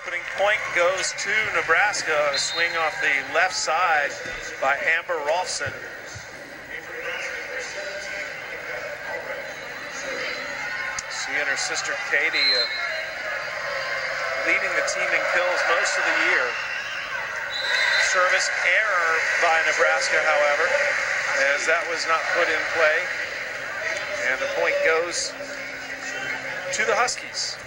Opening point goes to Nebraska. A swing off the left side by Amber Rolfson. She and her sister Katie leading the team in kills most of the year. Service error by Nebraska, however, as that was not put in play. And the point goes to the Huskies.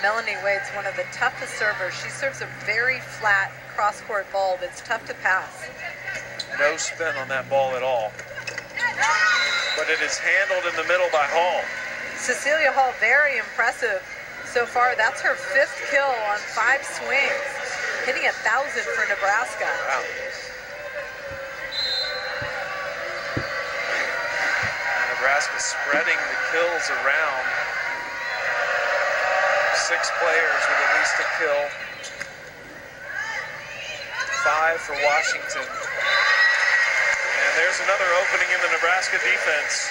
Melanie Wade's one of the toughest servers. She serves a very flat cross-court ball that's tough to pass. No spin on that ball at all. But it is handled in the middle by Hall. Cecilia Hall, very impressive so far. That's her 5th kill on 5 swings, hitting 1,000 for Nebraska. Wow. Nebraska spreading the kills around. 6 players with at least a kill. 5 for Washington. And there's another opening in the Nebraska defense.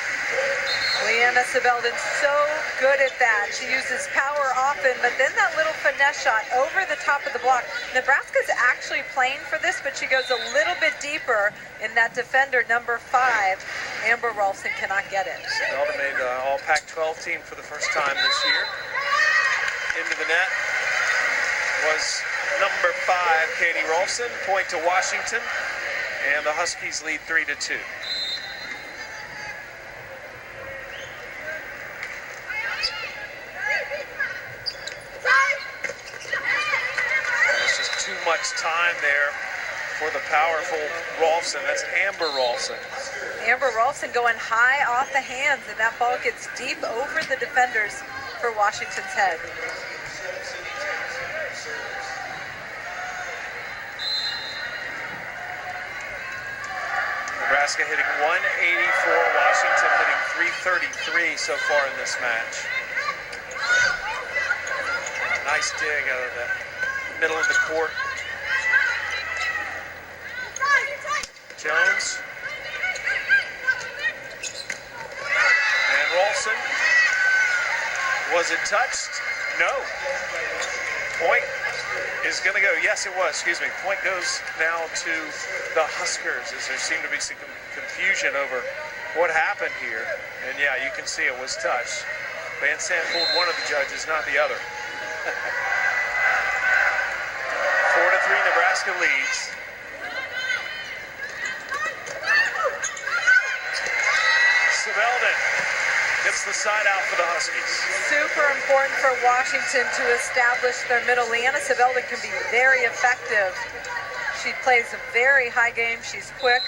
Leanna Sebelden's so good at that. She uses power often, but then that little finesse shot over the top of the block. Nebraska's actually playing for this, but she goes a little bit deeper in that defender, number 5. Amber Rolfson cannot get it. Sebelden made all Pac-12 team for the first time this year. Into the net was number 5, Katie Rolfson. Point to Washington, and the Huskies lead 3-2. There's just too much time there for the powerful Rolfson. That's Amber Rolfson. Amber Rolfson going high off the hands, and that ball gets deep over the defenders for Washington's head. Nebraska hitting 184, Washington hitting 333 so far in this match. Nice dig out of the middle of the court. Jones. And Rolfson. Was it touched? No. Point is going to go. Yes, it was. Excuse me. Point goes now to the Huskers, as there seemed to be some confusion over what happened here. And yeah, you can see it was touched. Van Sant pulled one of the judges, not the other. 4-3, Nebraska leads. Sebelden gets the side out for the Huskies. Super important for Washington to establish their middle. Leanna Sebelden can be very effective. She plays a very high game. She's quick.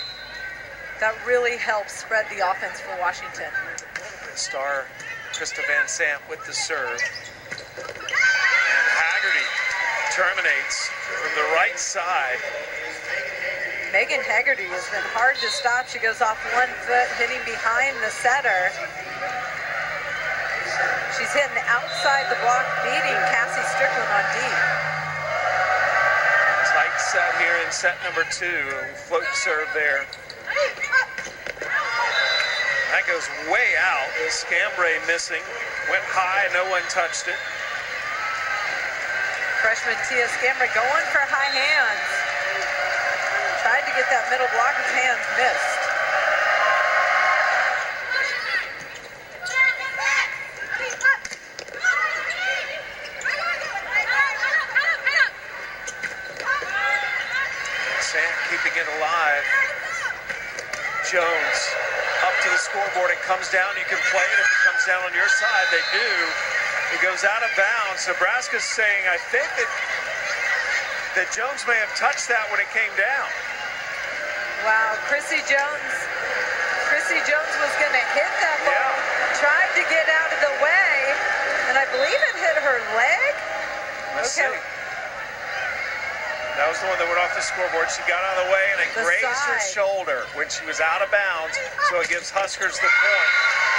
That really helps spread the offense for Washington. Star Krista Van Sant with the serve. And Haggerty terminates from the right side. Megan Haggerty has been hard to stop. She goes off 1 foot, hitting behind the setter. She's hitting outside the block, beating Cassie Strickland on deep. Tight set here in set number 2. A float serve there. That goes way out. Scambray missing. Went high, no one touched it. Freshman Tia Scambray going for high hands. Tried to get that middle block, his hands missed. Sant keeping it alive. Jones up to the scoreboard. It comes down. You can play it if it comes down on your side. They do. It goes out of bounds. Nebraska's saying, I think that Jones may have touched that when it came down. Wow, Chrissy Jones was going to hit that ball. Yeah. Tried to get out of the way, and I believe it hit her leg. Let's see. That was the one that went off the scoreboard. She got out of the way, and it grazed her shoulder when she was out of bounds, so it gives Huskers the point.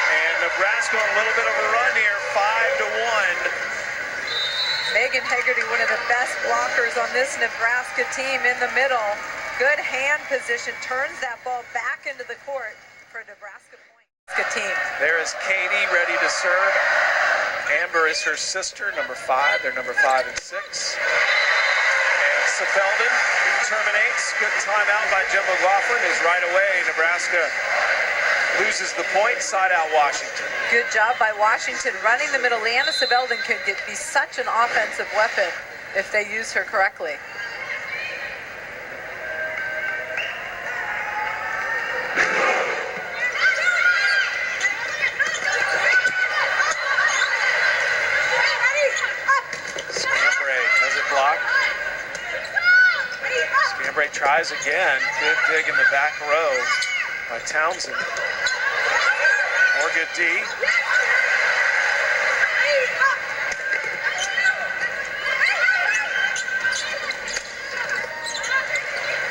And Nebraska on a little bit of a run here, 5-1. Megan Haggerty, one of the best blockers on this Nebraska team in the middle. Good hand position, turns that ball back into the court for a Nebraska point. Team. There is Katie ready to serve. Amber is her sister, number 5. They're number 5 and 6. And Sebelden terminates. Good timeout by Jim McLaughlin is right away. Nebraska loses the point. Side out Washington. Good job by Washington running the middle. Leanna Sebelden could be such an offensive weapon if they use her correctly. Scambray tries again. Good dig in the back row by Townsend. More good D.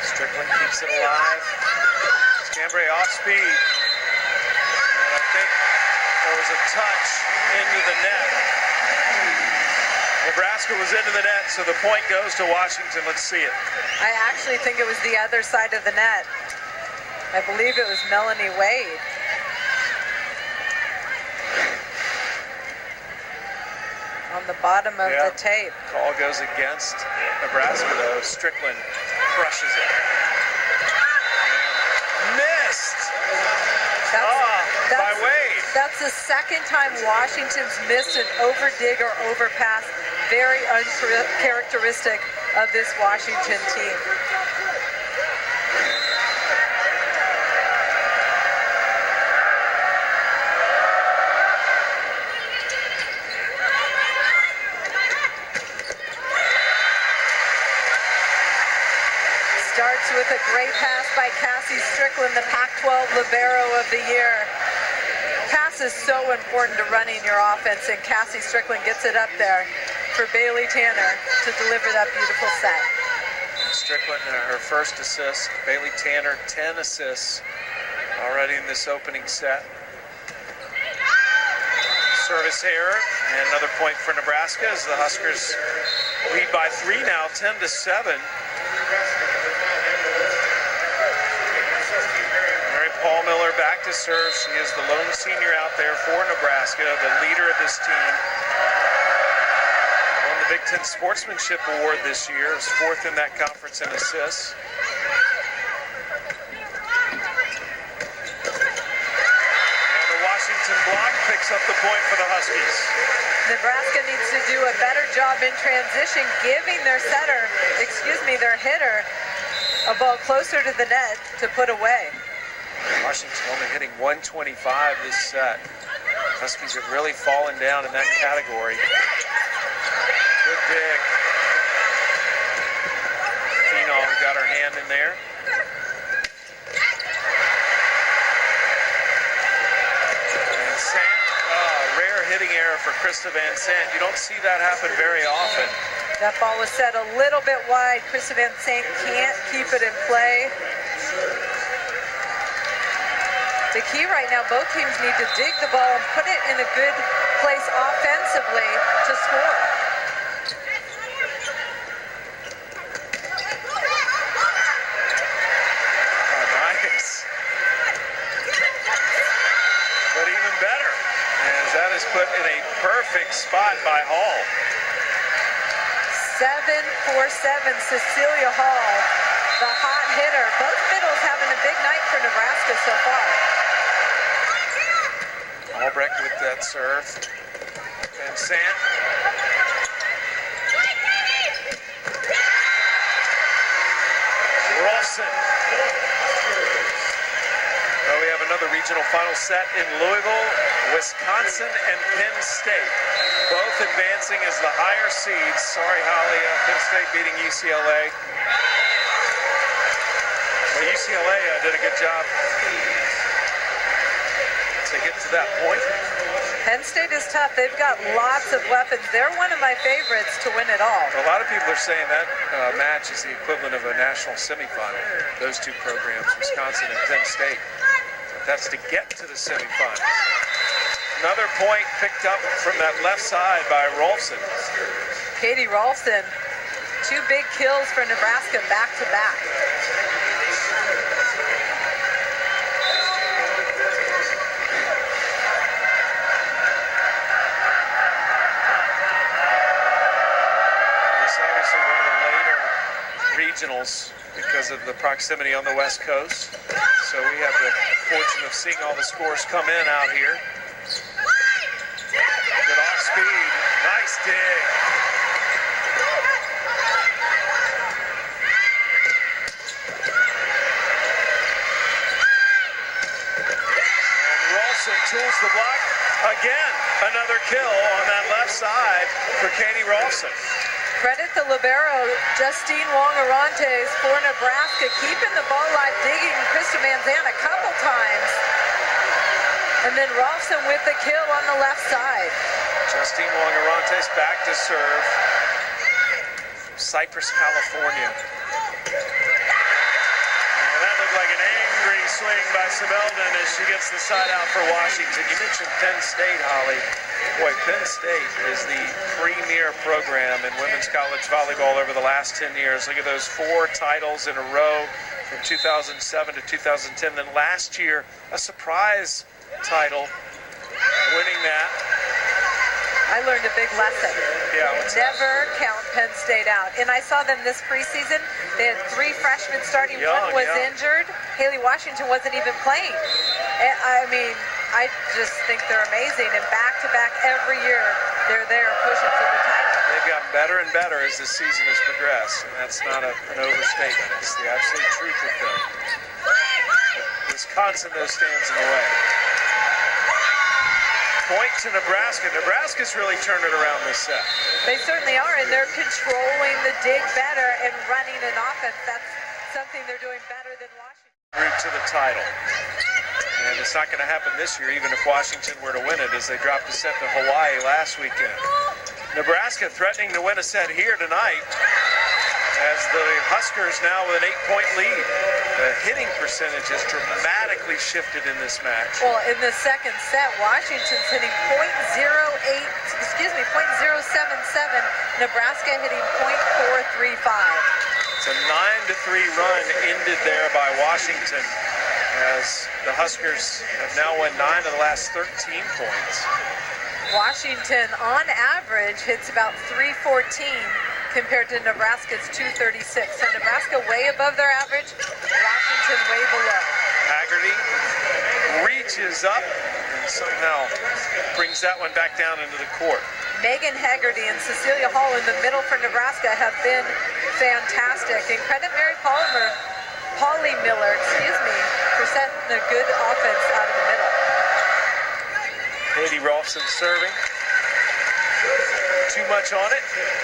Strickland keeps it alive. Scambray off speed. And I think there was a touch into the net. Nebraska was into the net, so the point goes to Washington. Let's see it. I actually think it was the other side of the net. I believe it was Melanie Wade. On the bottom of the tape. Call goes against Nebraska, though. Strickland crushes it. And missed! By Wade. That's the second time Washington's missed an overdig or overpass. Very uncharacteristic of this Washington team. Starts with a great pass by Cassie Strickland, the Pac-12 Libero of the Year. Pass is so important to running your offense, and Cassie Strickland gets it up there for Bailey Tanner to deliver that beautiful set. Strickland, her first assist. Bailey Tanner, 10 assists already in this opening set. Service error, and another point for Nebraska as the Huskers lead by 3 now, 10-7. Paul Miller back to serve. She is the lone senior out there for Nebraska, the leader of this team. Won the Big Ten Sportsmanship Award this year. Is 4th in that conference in assists. And the Washington block picks up the point for the Huskies. Nebraska needs to do a better job in transition, giving their their hitter, a ball closer to the net to put away. Washington only hitting 125 this set. Huskies have really fallen down in that category. Good dig. Phenom got her hand in there. Van Sant, rare hitting error for Krista Van Sant. You don't see that happen very often. That ball was set a little bit wide. Krista Van Sant can't keep it in play. The key right now, both teams need to dig the ball and put it in a good place offensively to score. Oh, nice. But even better, as that is put in a perfect spot by Hall. 7-4-7, Cecilia Hall, the hot hitter. Both middles having a big night for Nebraska so far. Albrecht with that serve. Van Sant. Rolfson. Well, we have another regional final set in Louisville, Wisconsin, and Penn State. Both advancing as the higher seeds. Sorry, Holly, Penn State beating UCLA. Well, UCLA did a good job to get to that point. Penn State is tough. They've got lots of weapons. They're one of my favorites to win it all. A lot of people are saying that match is the equivalent of a national semifinal. Those two programs, Wisconsin and Penn State. But that's to get to the semifinal. Another point picked up from that left side by Rolfson. Katie Rolfson, 2 big kills for Nebraska back to back. regionals because of the proximity on the West Coast. So we have the fortune of seeing all the scores come in out here. Good off speed. Nice dig. And Ralston tools the block. Again, another kill on that left side for Katie Ralston. Credit the libero, Justine Wong-Arantes for Nebraska, keeping the ball alive, digging Krista Manzan a couple times. And then Ralston with the kill on the left side. Justine Wong-Arantes back to serve. Cypress, California. And that looked like an angry swing by Sebelden as she gets the side out for Washington. You mentioned Penn State, Holly. Boy, Penn State is the premier program in women's college volleyball over the last 10 years. Look at those 4 titles in a row from 2007 to 2010. Then last year, a surprise title, winning that. I learned a big lesson. Yeah, never count Penn State out. And I saw them this preseason. They had 3 freshmen starting. One was injured. Haley Washington wasn't even playing. And, I mean, I just think they're amazing. And back-to-back every year, they're there pushing for the title. They've gotten better and better as the season has progressed. And that's not an overstatement. It's the absolute truth of them. Wisconsin, though, stands in the way. Point to Nebraska. Nebraska's really turned it around this set. They certainly are, and they're controlling the dig better and running an offense. That's something they're doing better than Washington. Route to the title. And it's not going to happen this year, even if Washington were to win it, as they dropped a set to Hawaii last weekend. Nebraska threatening to win a set here tonight, as the Huskers now with an 8-point lead. The hitting percentage has dramatically shifted in this match. Well, in the second set, Washington's hitting .077. Nebraska hitting .435. It's a 9-3 run ended there by Washington, as the Huskers have now won 9 of the last 13 points. Washington, on average, hits about .314 compared to Nebraska's .236. So Nebraska way above their average, Washington way below. Haggerty reaches up and somehow brings that one back down into the court. Megan Haggerty and Cecilia Hall in the middle for Nebraska have been fantastic. And credit Mary Polly Miller, for setting a good offense out of the middle. Katie Ralston serving. Too much on it.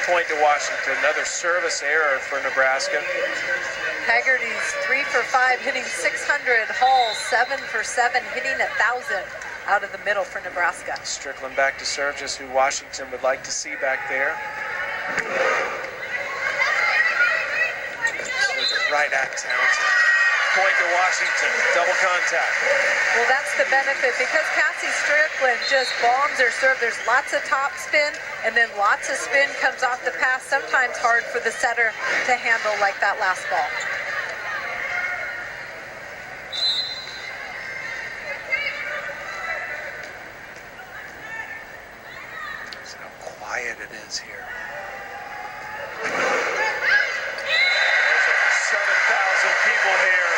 Point to Washington. Another service error for Nebraska. Haggerty's 3 for 5, hitting 600. Hall 7 for 7, hitting 1,000 out of the middle for Nebraska. Strickland back to serve, just who Washington would like to see back there. Right at Townsend. Point to Washington. Double contact. Well, that's the benefit, because Cassie Strickland just bombs her serve. There's lots of top spin, and then lots of spin comes off the pass. Sometimes hard for the setter to handle, like that last ball. That's how quiet it is here. 7,000 people here,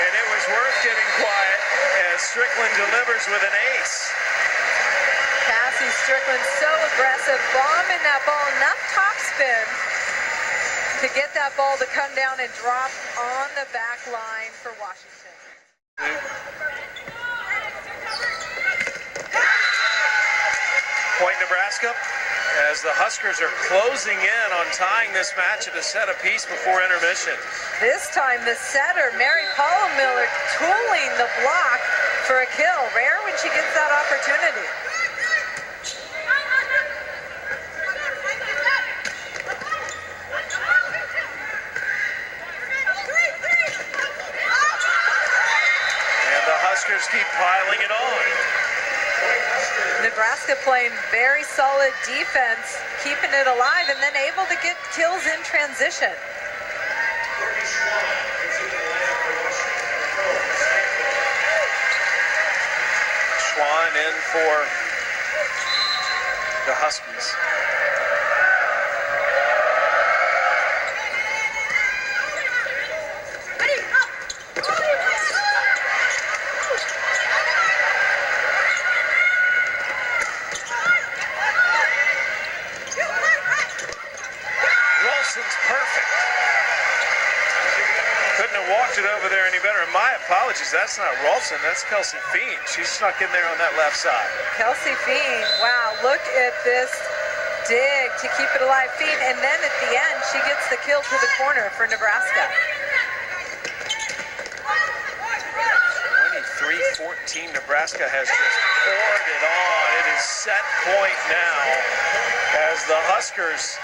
and it was worth getting quiet as Strickland delivers with an ace. Cassie Strickland so aggressive, bombing that ball, enough top spin to get that ball to come down and drop on the back line for Washington. Point Nebraska, as the Huskers are closing in on tying this match at a set apiece before intermission. This time the setter, Mary Paula Miller, tooling the block for a kill. Rare when she gets that opportunity. And the Huskers keep piling it on. Nebraska playing very solid defense, keeping it alive, and then able to get kills in transition. Schwann in for the Huskies. my apologies, that's not Ralston, that's Kelsey Fiend. She snuck in there on that left side. Kelsey Fiend, wow, look at this dig to keep it alive. Fiend, and then at the end, she gets the kill to the corner for Nebraska. 23-14, Nebraska has just poured it on. It is set point now as the Huskers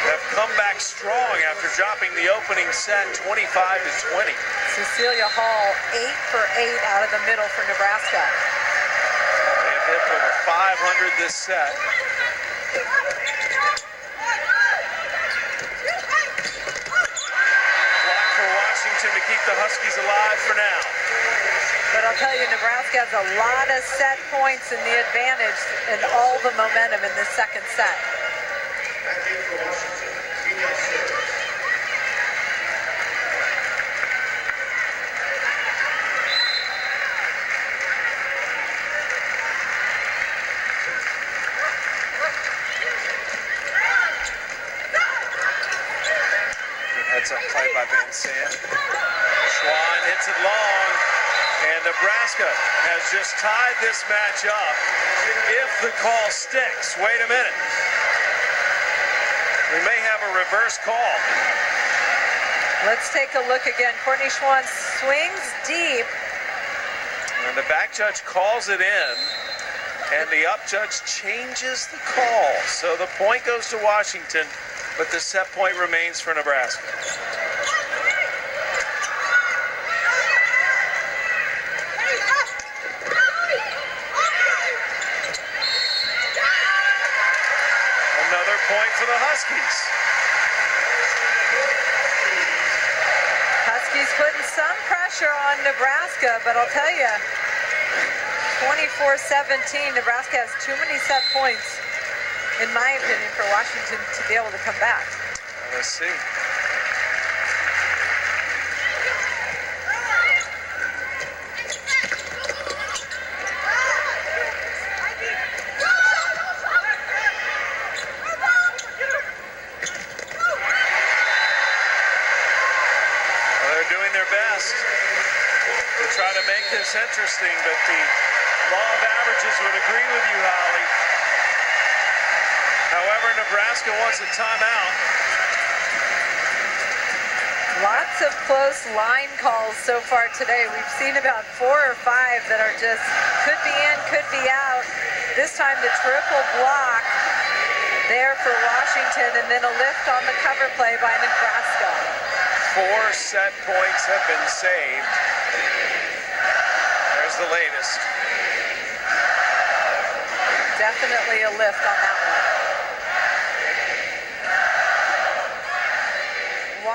have come back strong after dropping the opening set 25-20. Cecilia Hall, 8 for 8 out of the middle for Nebraska. They have hit over 500 this set. Block for Washington to keep the Huskies alive for now. But I'll tell you, Nebraska has a lot of set points and the advantage and all the momentum in this second set. Heads up play by Van Sant. Schwan hits it long, and Nebraska has just tied this match up if the call sticks. Wait a minute. We may have a reverse call. Let's take a look again. Courtney Schwan swings deep. And the back judge calls it in, and the up judge changes the call. So the point goes to Washington, but the set point remains for Nebraska. Another point for the Huskies. Huskies putting some pressure on Nebraska, but I'll tell you, 24-17, Nebraska has too many set points, in my opinion, for Washington to be able to come back. Let's see. Best to try to make this interesting, but the law of averages would agree with you, Holly. However, Nebraska wants a timeout. Lots of close line calls so far today. We've seen about 4 or 5 that are just could be in, could be out. This time the triple block there for Washington, and then a lift on the cover play by Nebraska. 4 set points have been saved. There's the latest. Definitely a lift on that one.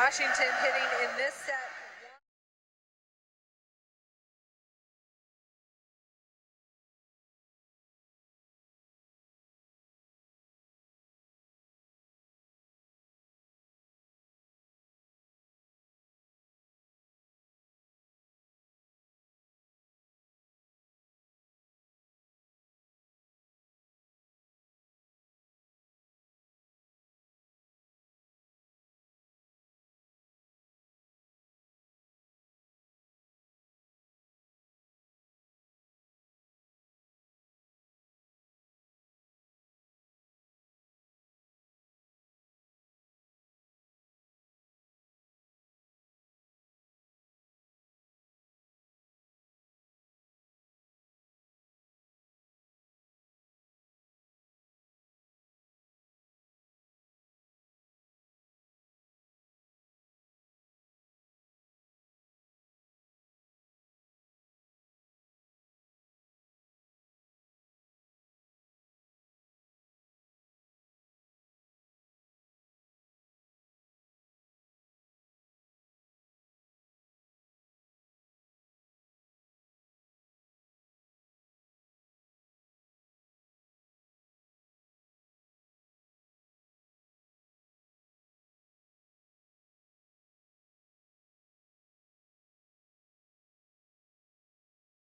Washington hitting in this